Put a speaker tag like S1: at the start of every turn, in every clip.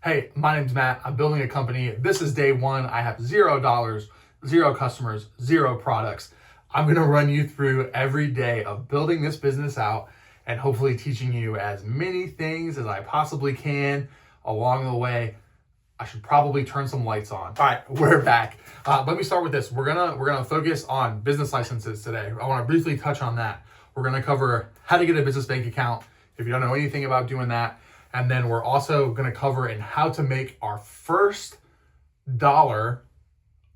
S1: Hey, my name's Matt. I'm building a company. This is day one. I have $0, 0 customers, 0 products. I'm going to run you through every day of building this business out and hopefully teaching you as many things as I possibly can along the way. I should probably turn some lights on. All right, we're back. Let me start with this. We're gonna focus on business licenses today. I want to briefly touch on that. We're gonna cover how to get a business bank account if you don't know anything about doing that. And then we're also going to cover in how to make our first dollar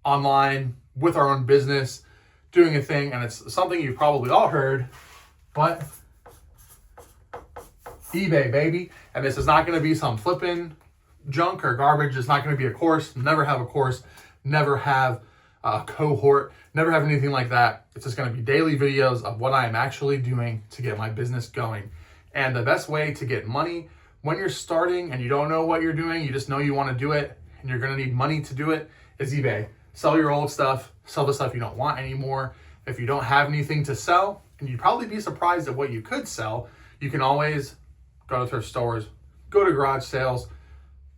S1: online with our own business, doing a thing. And it's something you've probably all heard, but eBay, baby. And this is not going to be some flipping junk or garbage. It's not going to be a course. Never have a course. Never have a cohort. Never have anything like that. It's just going to be daily videos of what I am actually doing to get my business going. And the best way to get money when you're starting and you don't know what you're doing, you just know you want to do it and you're going to need money to do it, is eBay. Sell your old stuff, sell the stuff you don't want anymore. If you don't have anything to sell, and you'd probably be surprised at what you could sell, you can always go to thrift stores, go to garage sales,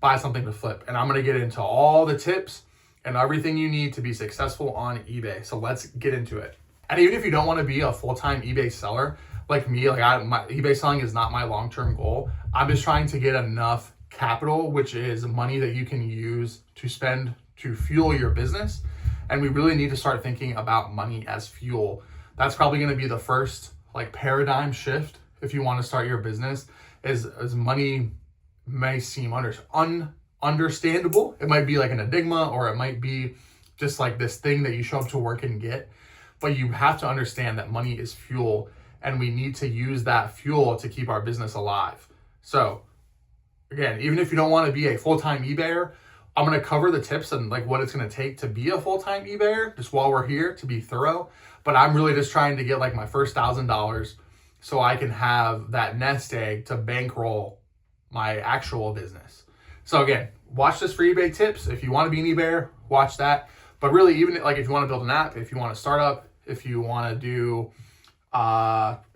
S1: buy something to flip. And I'm going to get into all the tips and everything you need to be successful on eBay. So let's get into it. And even if you don't want to be a full-time eBay seller, like me, my eBay selling is not my long-term goal. I'm just trying to get enough capital, which is money that you can use to spend to fuel your business. And we really need to start thinking about money as fuel. That's probably going to be the first paradigm shift if you want to start your business. Is money may seem understandable. It might be like an enigma, or it might be just like this thing that you show up to work and get. But you have to understand that money is fuel. And we need to use that fuel to keep our business alive. So again, even if you don't want to be a full-time eBayer, I'm going to cover the tips and what it's going to take to be a full-time eBayer just while we're here, to be thorough. But I'm really just trying to get my first $1,000 so I can have that nest egg to bankroll my actual business. So again, watch this for eBay tips. If you want to be an eBayer, watch that. But really, even if you want to build an app, if you want to start up, if you want to do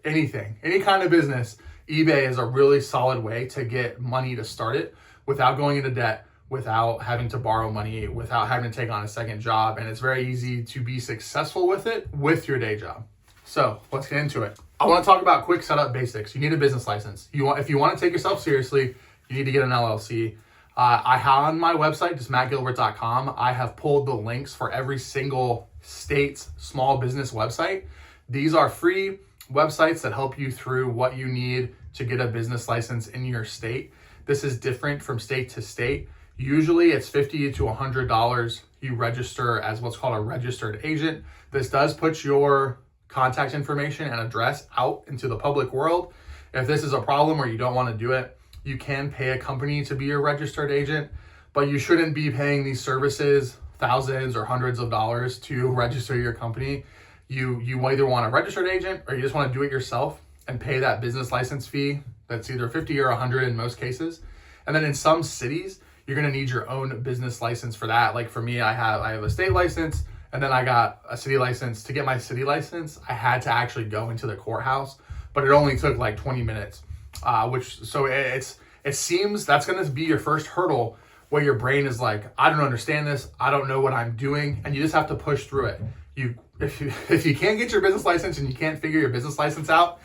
S1: anything, any kind of business, eBay is a really solid way to get money to start it without going into debt, without having to borrow money, without having to take on a second job. And it's very easy to be successful with it with your day job. So let's get into it. I want to talk about quick setup basics. You need a business license. If you want to take yourself seriously, you need to get an LLC. I have on my website, just mattgilbert.com, I have pulled the links for every single state's small business website. These are free websites that help you through what you need to get a business license in your state. This is different from state to state. Usually it's $50 to $100. You register as what's called a registered agent. This does put your contact information and address out into the public world. If this is a problem or you don't want to do it, you can pay a company to be your registered agent, but you shouldn't be paying these services thousands or hundreds of dollars to register your company. You either want a registered agent or you just want to do it yourself and pay that business license fee. That's either 50 or 100 in most cases. And then in some cities, you're going to need your own business license for that. Like for me, I have a state license, and then I got a city license. To get my city license, I had to actually go into the courthouse, but it only took 20 minutes, it seems that's going to be your first hurdle where your brain is I don't understand this. I don't know what I'm doing. And you just have to push through it. If you can't get your business license and you can't figure your business license out,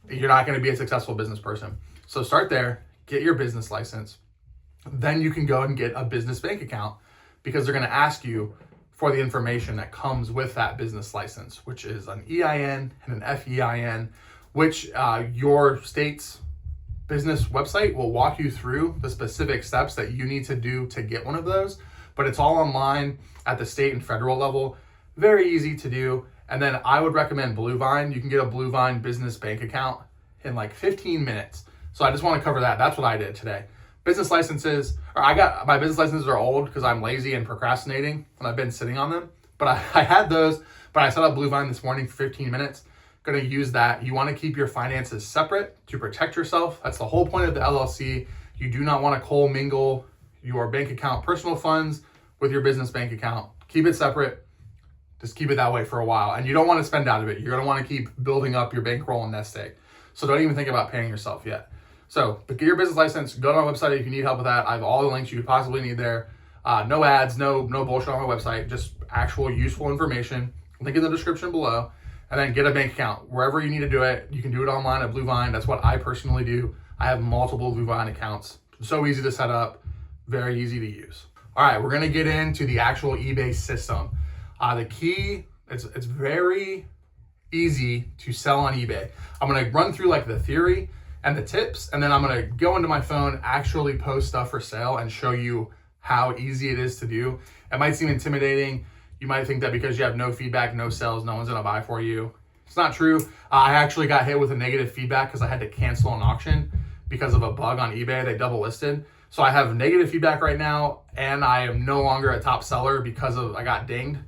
S1: you're not going to be a successful business person. So start there, get your business license. Then you can go and get a business bank account, because they're going to ask you for the information that comes with that business license, which is an EIN and an FEIN, which your state's business website will walk you through the specific steps that you need to do to get one of those. But it's all online at the state and federal level. Very easy to do. And then I would recommend Bluevine. You can get a Bluevine business bank account in 15 minutes. So I just want to cover that. That's what I did today. Business licenses, my business licenses are old because I'm lazy and procrastinating and I've been sitting on them. But I had those, but I set up Bluevine this morning for 15 minutes. Going to use that. You want to keep your finances separate to protect yourself. That's the whole point of the LLC. You do not want to commingle your bank account personal funds with your business bank account. Keep it separate. Just keep it that way for a while. And you don't want to spend out of it. You're going to want to keep building up your bankroll and nest egg. So don't even think about paying yourself yet. So get your business license, go to my website if you need help with that. I have all the links you could possibly need there. No ads, no bullshit on my website, just actual useful information. Link in the description below. And then get a bank account. Wherever you need to do it, you can do it online at Bluevine. That's what I personally do. I have multiple Bluevine accounts. So easy to set up, very easy to use. All right, we're gonna get into the actual eBay system. The key, it's very easy to sell on eBay. I'm gonna run through like the theory and the tips, and then I'm gonna go into my phone, actually post stuff for sale and show you how easy it is to do. It might seem intimidating. You might think that because you have no feedback, no sales, no one's gonna buy for you. It's not true. I actually got hit with a negative feedback because I had to cancel an auction because of a bug on eBay. They double listed. So I have negative feedback right now, and I am no longer a top seller because I got dinged.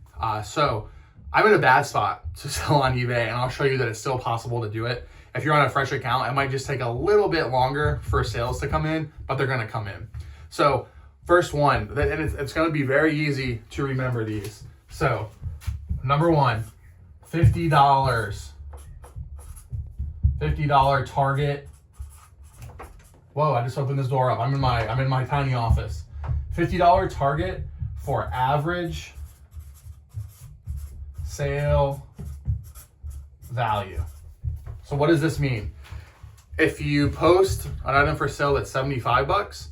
S1: So I'm in a bad spot to sell on eBay, and I'll show you that it's still possible to do it. If you're on a fresh account, it might just take a little bit longer for sales to come in, but they're gonna come in. So first one, and it's gonna be very easy to remember these. So, number one, $50. $50 target. Whoa, I just opened this door up. I'm in my tiny office. $50 target for average sale value. So what does this mean? If you post an item for sale that's $75,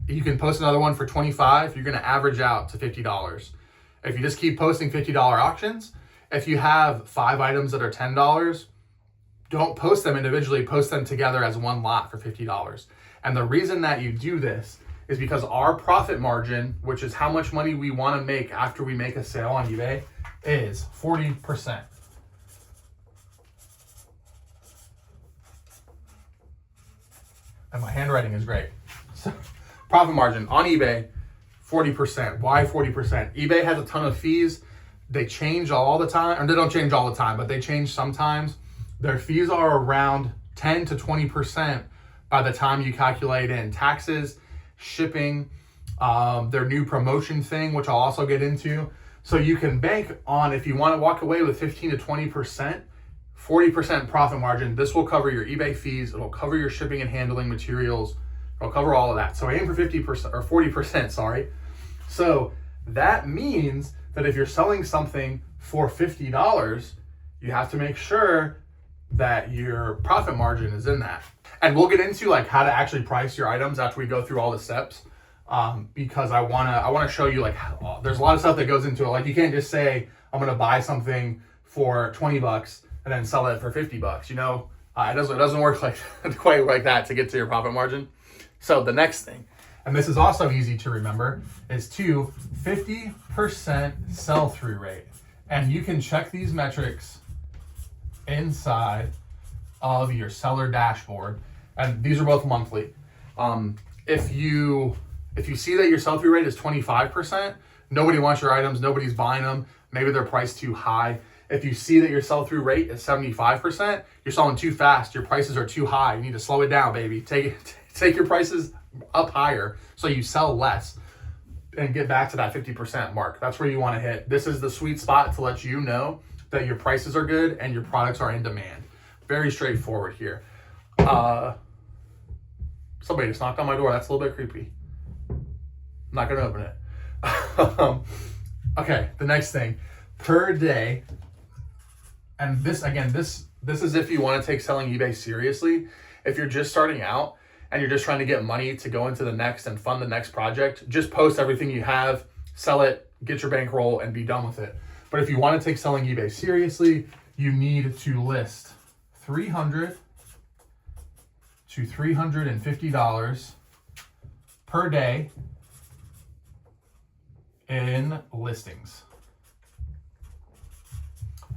S1: you can post another one for $25. You're gonna average out to $50. If you just keep posting $50 auctions, if you have 5 items that are $10, don't post them individually, post them together as one lot for $50. And the reason that you do this is because our profit margin, which is how much money we want to make after we make a sale on eBay, is 40%. And my handwriting is great. So, profit margin on eBay, 40%. Why 40%? eBay has a ton of fees. They change all the time, or they don't change all the time, but they change sometimes. Their fees are around 10 to 20% by the time you calculate in taxes, shipping, their new promotion thing, which I'll also get into. So you can bank on, if you want to walk away with 15 to 20%, 40% profit margin. This will cover your eBay fees. It'll cover your shipping and handling materials. It'll cover all of that. So aim for 50% or 40%, sorry. So that means that if you're selling something for $50, you have to make sure that your profit margin is in that. And we'll get into like how to actually price your items after we go through all the steps, because I wanna show you like how, there's a lot of stuff that goes into it. Like you can't just say I'm gonna buy something for $20 and then sell it for $50. You know, it doesn't work like quite like that to get to your profit margin. So the next thing, and this is also easy to remember, is 50% sell-through rate. And you can check these metrics inside of your seller dashboard. And these are both monthly. If you see that your sell-through rate is 25%, nobody wants your items, nobody's buying them, maybe they're priced too high. If you see that your sell-through rate is 75%, you're selling too fast, your prices are too high. You need to slow it down, baby. Take your prices up higher so you sell less and get back to that 50% mark. That's where you want to hit. This is the sweet spot to let you know that your prices are good and your products are in demand. Very straightforward here. Somebody just knocked on my door. That's a little bit creepy. I'm not going to open it. Okay, the next thing. Per day, and this, again, this is if you want to take selling eBay seriously. If you're just starting out and you're just trying to get money to go into the next and fund the next project, just post everything you have, sell it, get your bankroll, and be done with it. But if you want to take selling eBay seriously, you need to list $300 to $350 per day in listings.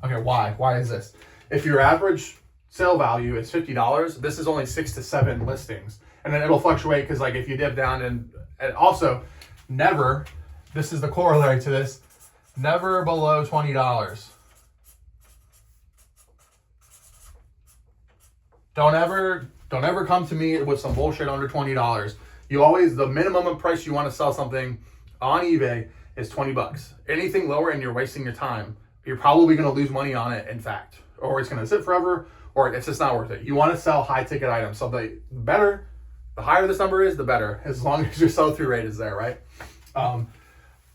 S1: Okay, why? Why is this? If your average sale value is $50, this is only 6 to 7 listings. And then it'll fluctuate because like if you dip down and also never, this is the corollary to this, never below $20. Don't ever come to me with some bullshit under $20. You always, the minimum price you want to sell something on eBay is $20. Anything lower and you're wasting your time. You're probably going to lose money on it, in fact, or it's going to sit forever, or it's just not worth it. You want to sell high ticket items. So the better The higher this number is, the better, as long as your sell-through rate is there, right?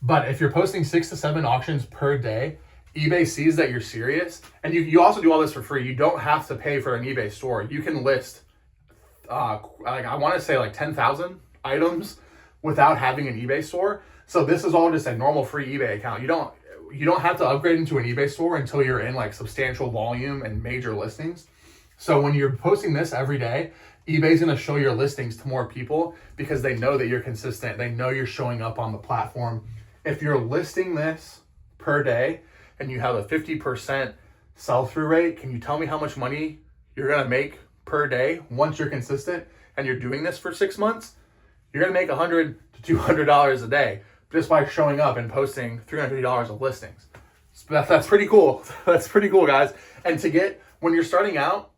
S1: But if you're posting 6 to 7 auctions per day, eBay sees that you're serious. And you also do all this for free. You don't have to pay for an eBay store. You can list, like I want to say like 10,000 items without having an eBay store. So this is all just a normal free eBay account. You don't have to upgrade into an eBay store until you're in like substantial volume and major listings. So when you're posting this every day, eBay's going to show your listings to more people because they know that you're consistent. They know you're showing up on the platform. If you're listing this per day and you have a 50% sell-through rate, can you tell me how much money you're going to make per day once you're consistent and you're doing this for 6 months? You're going to make $100 to $200 a day just by showing up and posting $350 of listings. So that's pretty cool. That's pretty cool, guys. And when you're starting out,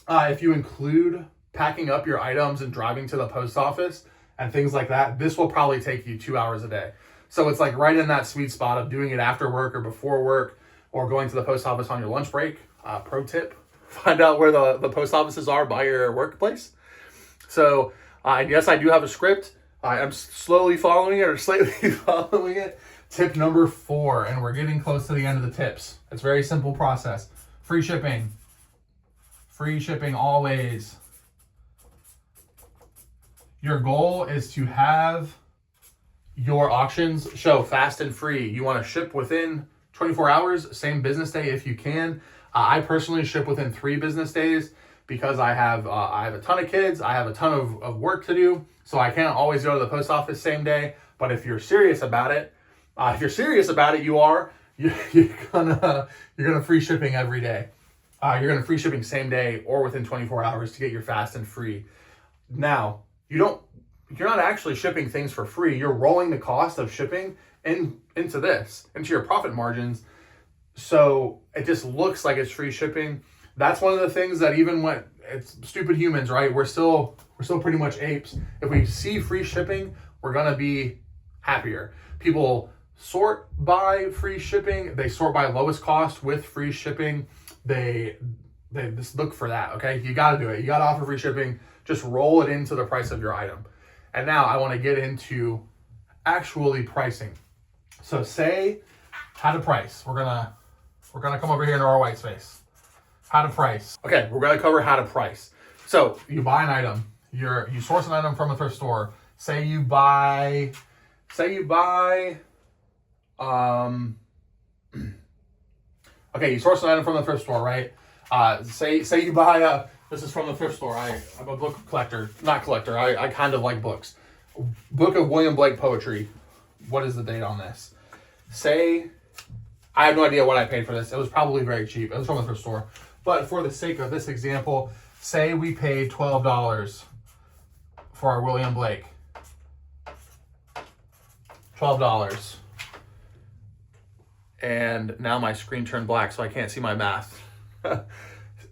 S1: if you include packing up your items and driving to the post office and things like that, this will probably take you 2 hours a day. So it's like right in that sweet spot of doing it after work or before work or going to the post office on your lunch break. Pro tip, find out where the post offices are by your workplace. So, and yes, I do have a script. I'm slowly following it or slightly following it. Tip number 4, and we're getting close to the end of the tips. It's a very simple process. Free shipping. Free shipping always. Your goal is to have your auctions show fast and free. You want to ship within 24 hours, same business day if you can. I personally ship within 3 business days because I have a ton of kids. I have a ton of work to do, so I can't always go to the post office same day. But if you're serious about it, you're gonna free shipping every day. You're gonna free shipping same day or within 24 hours to get your fast and free. Now, you're not actually shipping things for free. You're rolling the cost of shipping into your profit margins. So it just looks like it's free shipping. That's one of the things that even when it's stupid humans, right? We're still pretty much apes. If we see free shipping, we're gonna be happier. People sort by free shipping. They sort by lowest cost with free shipping. They just look for that, okay? You got to do it. You got to offer free shipping. Just roll it into the price of your item. And now I want to get into actually pricing. So say how to price. We're gonna come over here into our white space. How to price. Okay, we're gonna cover how to price. So you buy an item. You source an item from a thrift store. Say you buy. Okay, you source an item from the thrift store, right? Say you buy this is from the thrift store. I'm a book collector, not collector. I kind of like books. Book of William Blake poetry. What is the date on this? Say, I have no idea what I paid for this. It was probably very cheap. It was from the thrift store. But for the sake of this example, say we paid $12 for our William Blake. $12. And now my screen turned black, so I can't see my math.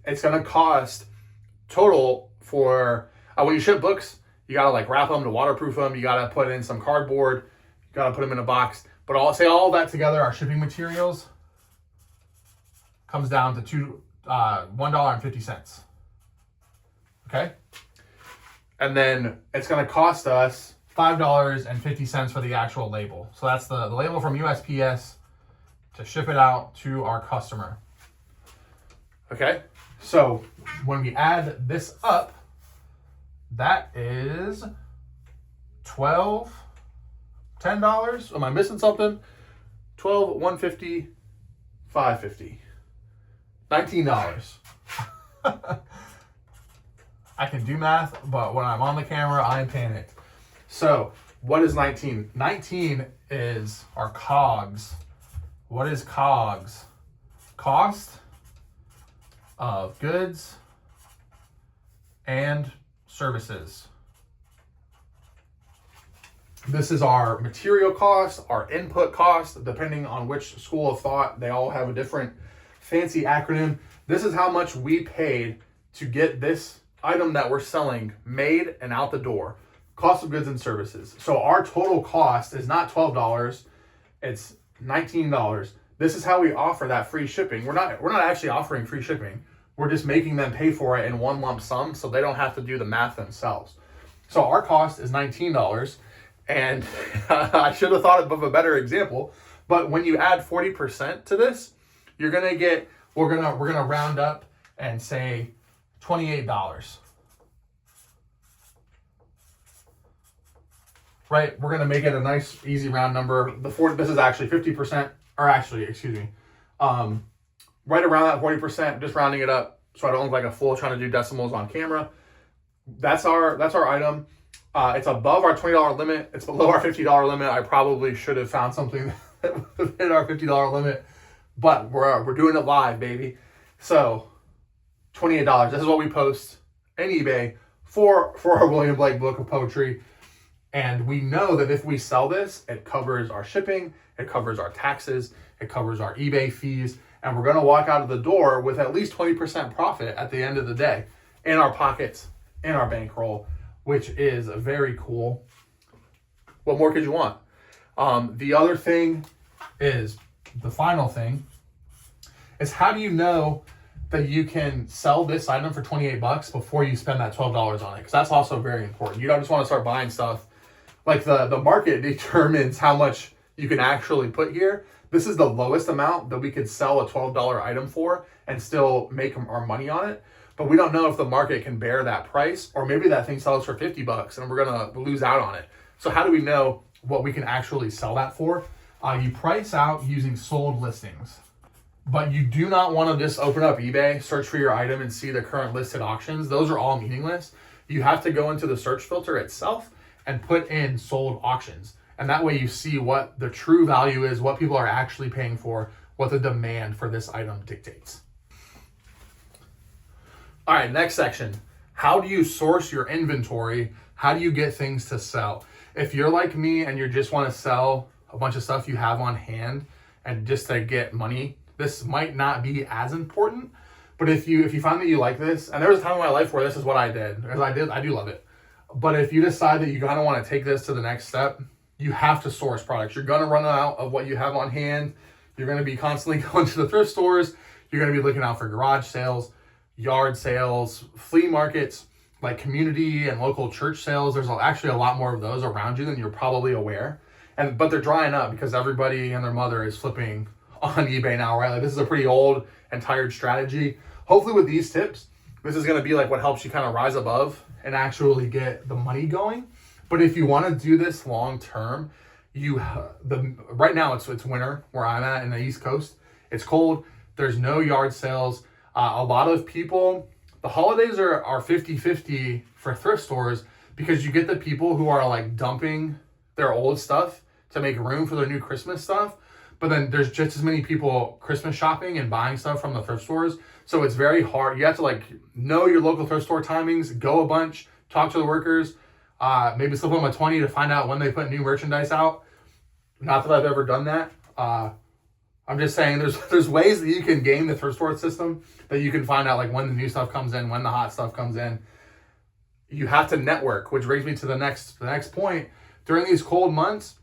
S1: It's gonna cost total for, when you ship books, you gotta like wrap them to waterproof them, you gotta put in some cardboard, you gotta put them in a box. But all that together, our shipping materials, comes down to $1.50. Okay? And then it's gonna cost us $5.50 for the actual label. So that's the label from USPS to ship it out to our customer. Okay, so when we add this up, that is $10. Am I missing something? 12, 150, 550, $19. I can do math, but when I'm on the camera, I'm panicked. So what is 19? 19 is our COGS. What is COGS? Cost of goods and services. This is our material cost, our input cost, depending on which school of thought. They all have a different fancy acronym. This is how much we paid to get this item that we're selling made and out the door. Cost of goods and services. So our total cost is not $12, it's $19. This is how we offer that free shipping. We're not actually offering free shipping. We're just making them pay for it in one lump sum so they don't have to do the math themselves. So our cost is $19. And I should have thought of a better example. But when you add 40% to this, you're gonna get, we're gonna round up and say $28. Right? We're gonna make it a nice, easy round number. This is actually 50%, or actually, excuse me, right around that 40%, just rounding it up so I don't look like a fool trying to do decimals on camera. That's our item. It's above our $20 limit. It's below our $50 limit. I probably should have found something that would hit our $50 limit, but we're doing it live, baby. So $28. This is what we post in eBay for our William Blake book of poetry. And we know that if we sell this, it covers our shipping, it covers our taxes, it covers our eBay fees, and we're going to walk out of the door with at least 20% profit at the end of the day in our pockets, in our bankroll, which is very cool. What more could you want? The other thing is, the final thing is, how do you know that you can sell this item for $28 before you spend that $12 on it? Because that's also very important. You don't just want to start buying stuff. Like the market determines how much you can actually put here. This is the lowest amount that we could sell a $12 item for and still make our money on it. But we don't know if the market can bear that price, or maybe that thing sells for $50 and we're gonna lose out on it. So how do we know what we can actually sell that for? You price out using sold listings, but you do not want to just open up eBay, search for your item, and see the current listed auctions. Those are all meaningless. You have to go into the search filter itself and put in sold auctions. And that way you see what the true value is, what people are actually paying for, what the demand for this item dictates. All right, next section. How do you source your inventory? How do you get things to sell? If you're like me and you just want to sell a bunch of stuff you have on hand and just to get money, this might not be as important. But if you find that you like this, and there was a time in my life where this is what I did, because I do love it. But if you decide that you kind of want to take this to the next step, you have to source products. You're going to run out of what you have on hand. You're going to be constantly going to the thrift stores. You're going to be looking out for garage sales, yard sales, flea markets, like community and local church sales. There's actually a lot more of those around you than you're probably aware. But they're drying up because everybody and their mother is flipping on eBay now, right? Like, this is a pretty old and tired strategy. Hopefully with these tips, this is going to be like what helps you kind of rise above and actually get the money going. But if you want to do this long term, right now it's winter where I'm at in the East Coast. It's cold. There's no yard sales. A lot of people, the holidays are 50-50 for thrift stores, because you get the people who are like dumping their old stuff to make room for their new Christmas stuff. But then there's just as many people Christmas shopping and buying stuff from the thrift stores. So it's very hard. You have to like know your local thrift store timings, go a bunch, talk to the workers, maybe slip them a 20 to find out when they put new merchandise out. Not that I've ever done that. I'm just saying there's ways that you can game the thrift store system, that you can find out like when the new stuff comes in, when the hot stuff comes in. You have to network, which brings me to the next point. During these cold months,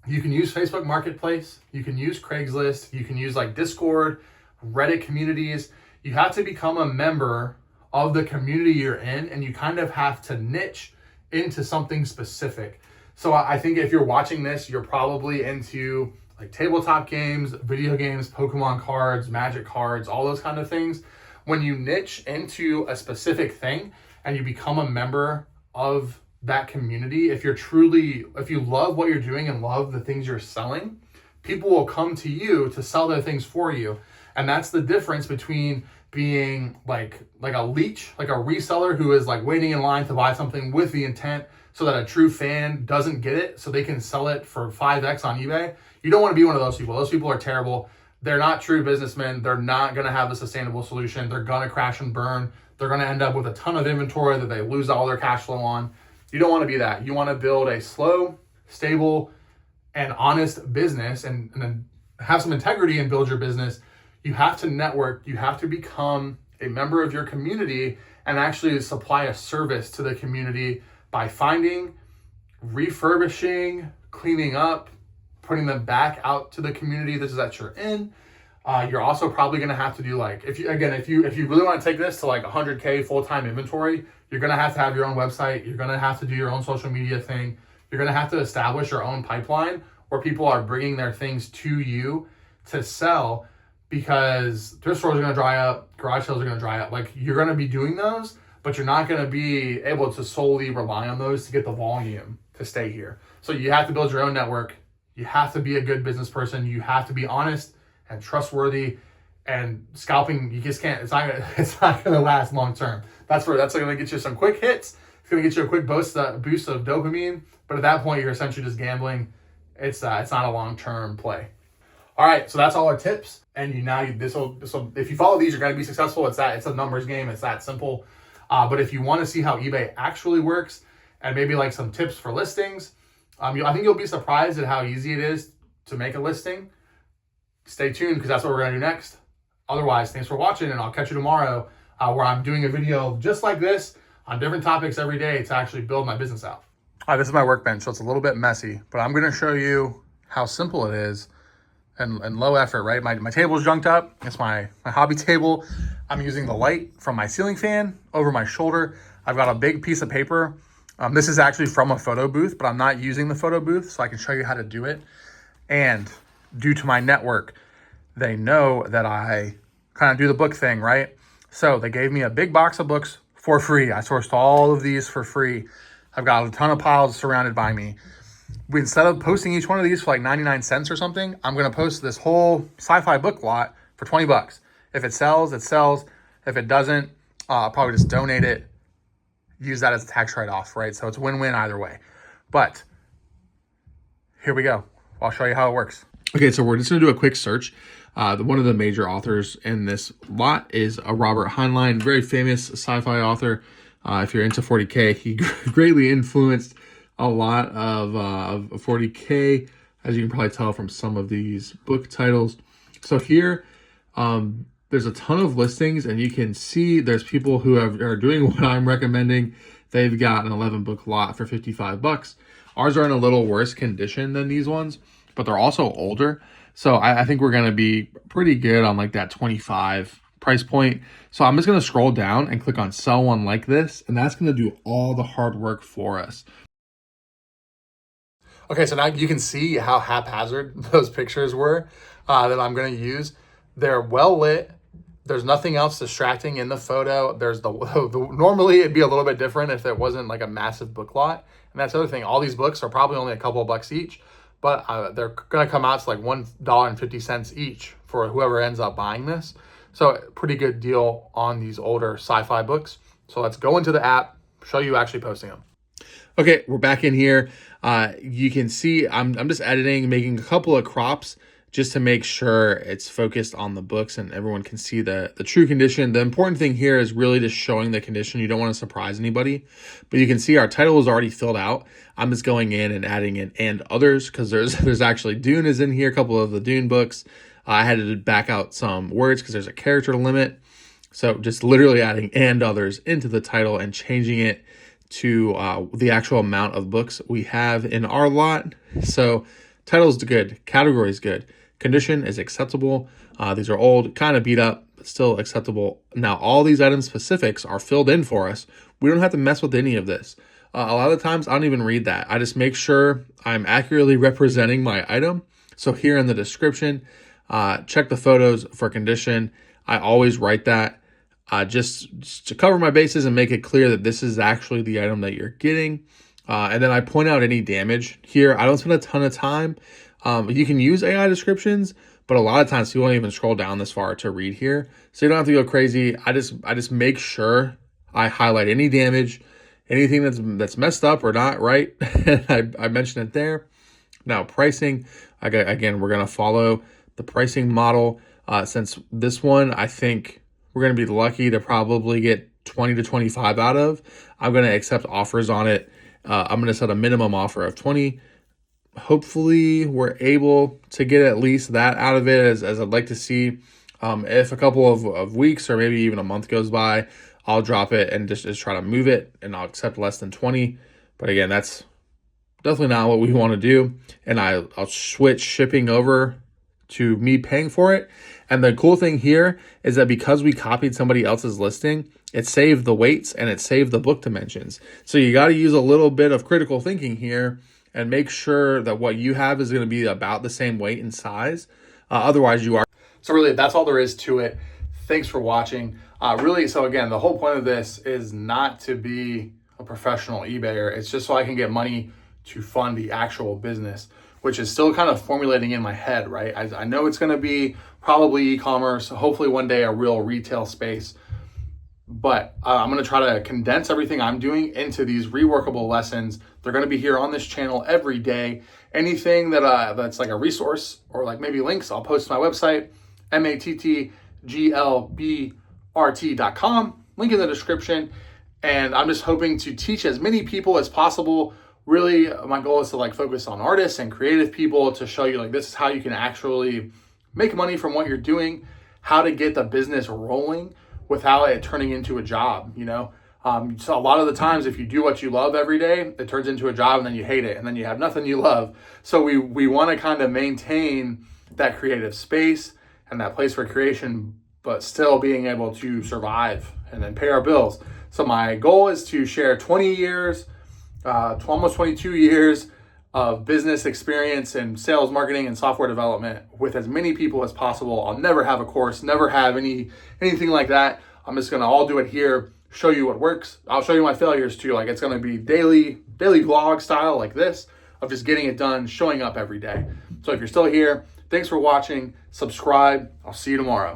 S1: you can use Facebook Marketplace, you can use Craigslist, you can use like Discord, Reddit communities. You have to become a member of the community you're in, and you kind of have to niche into something specific. So I think if you're watching this, you're probably into like tabletop games, video games, Pokemon cards, Magic cards, all those kind of things. When you niche into a specific thing and you become a member of that community, if you love what you're doing and love the things you're selling, people will come to you to sell their things for you. And that's the difference between being like a leech, like a reseller who is like waiting in line to buy something with the intent so that a true fan doesn't get it so they can sell it for 5x on eBay. You don't want to be one of those people. Those people are terrible. They're not true businessmen. They're not going to have a sustainable solution. They're going to crash and burn. They're going to end up with a ton of inventory that they lose all their cash flow on. You don't want to be that. You want to build a slow, stable, and honest business and then have some integrity and build your business. You have to network. You have to become a member of your community and actually supply a service to the community by finding, refurbishing, cleaning up, putting them back out to the community that you're in, You're also probably going to have to do like, if you really want to take this to like 100K full-time inventory, you're going to have your own website. You're going to have to do your own social media thing. You're going to have to establish your own pipeline where people are bringing their things to you to sell, because thrift stores are going to dry up, garage sales are going to dry up. Like, you're going to be doing those, but you're not going to be able to solely rely on those to get the volume to stay here. So you have to build your own network. You have to be a good business person. You have to be honest and trustworthy. And scalping, you just can't. It's not going to last long term. That's going to get you some quick hits. It's going to get you a quick boost of dopamine. But at that point, you're essentially just gambling. It's not a long term play. All right, so that's all our tips. And this will if you follow these, you're going to be successful. It's a numbers game. It's that simple. But if you want to see how eBay actually works and maybe like some tips for listings, I think you'll be surprised at how easy it is to make a listing. Stay tuned, because that's what we're going to do next. Otherwise, thanks for watching, and I'll catch you tomorrow where I'm doing a video just like this on different topics every day to actually build my business out. All right, this is my workbench, so it's a little bit messy, but I'm going to show you how simple it is and low effort, right? My table's junked up. It's my hobby table. I'm using the light from my ceiling fan over my shoulder. I've got a big piece of paper. This is actually from a photo booth, but I'm not using the photo booth, so I can show you how to do it. And due to my network, they know that I kind of do the book thing, right? So they gave me a big box of books for free. I sourced all of these for free. I've got a ton of piles surrounded by me. Instead of posting each one of these for like 99 cents or something, I'm going to post this whole sci-fi book lot for 20 bucks. If it sells, it sells. If it doesn't, I'll probably just donate it, use that as a tax write-off, right? So it's win-win either way. But here we go. I'll show you how it works. Okay, so we're just going to do a quick search. One of the major authors in this lot is Robert Heinlein, very famous sci-fi author. If you're into 40K, he greatly influenced a lot of 40K, as you can probably tell from some of these book titles. So here, there's a ton of listings, and you can see there's people who are doing what I'm recommending. They've got an 11 book lot for 55 bucks. Ours are in a little worse condition than these ones, but they're also older. So I think we're going to be pretty good on like that 25 price point. So I'm just going to scroll down and click on sell one like this, and that's going to do all the hard work for us. Okay, so now you can see how haphazard those pictures were that I'm going to use. They're well lit. There's nothing else distracting in the photo. There's normally it'd be a little bit different if it wasn't like a massive book lot. And that's the other thing. All these books are probably only a couple of bucks each, but they're going to come out to like $1.50 each for whoever ends up buying this. So pretty good deal on these older sci-fi books. So let's go into the app, show you actually posting them. Okay, we're back in here. You can see I'm just editing, making a couple of crops just to make sure it's focused on the books and everyone can see the true condition. The important thing here is really just showing the condition. You don't want to surprise anybody, but you can see our title is already filled out. I'm just going in and adding in and others, because there's actually Dune is in here, a couple of the Dune books. I had to back out some words because there's a character limit. So just literally adding and others into the title and changing it to the actual amount of books we have in our lot. So title's good, category's good, condition is acceptable. These are old, kind of beat up, but still acceptable. Now all these item specifics are filled in for us. We don't have to mess with any of this. A lot of the times I don't even read that. I just make sure I'm accurately representing my item. So here in the description, check the photos for condition. I always write that. Just to cover my bases and make it clear that this is actually the item that you're getting. And then I point out any damage here. I don't spend a ton of time. You can use AI descriptions, but a lot of times you won't even scroll down this far to read here. So you don't have to go crazy. I just make sure I highlight any damage, anything that's messed up or not right. I mentioned it there. Now pricing, again, we're going to follow the pricing model. Since this one, I think we're going to be lucky to probably get 20 to 25 out of. I'm going to accept offers on it. I'm going to set a minimum offer of 20. Hopefully we're able to get at least that out of it, as I'd like to see. If a couple of weeks or maybe even a month goes by, I'll drop it and just try to move it, and I'll accept less than 20. But again, that's definitely not what we want to do. And I'll switch shipping over to me paying for it. And the cool thing here is that because we copied somebody else's listing, it saved the weights and it saved the book dimensions. So you got to use a little bit of critical thinking here and make sure that what you have is going to be about the same weight and size. Otherwise you are. So really, that's all there is to it. Thanks for watching. So again, the whole point of this is not to be a professional eBayer. It's just so I can get money to fund the actual business, which is still kind of formulating in my head, right? I know it's going to be probably e-commerce, hopefully one day a real retail space, but I'm going to try to condense everything I'm doing into these reworkable lessons. They're going to be here on this channel every day. Anything that's like a resource or like maybe links, I'll post to my website, mattglbrt.com, link in the description. And I'm just hoping to teach as many people as possible. Really, my goal is to like focus on artists and creative people to show you like this is how you can actually make money from what you're doing, how to get the business rolling without it turning into a job, you know? So a lot of the times if you do what you love every day, it turns into a job and then you hate it and then you have nothing you love. So we want to kind of maintain that creative space and that place for creation, but still being able to survive and then pay our bills. So my goal is to share 20 years, almost 22 years of business experience in sales, marketing, and software development with as many people as possible. I'll never have a course, never have anything like that. I'm just gonna all do it here, show you what works. I'll show you my failures too. Like it's gonna be daily vlog style like this of just getting it done, showing up every day. So if you're still here, thanks for watching, subscribe. I'll see you tomorrow.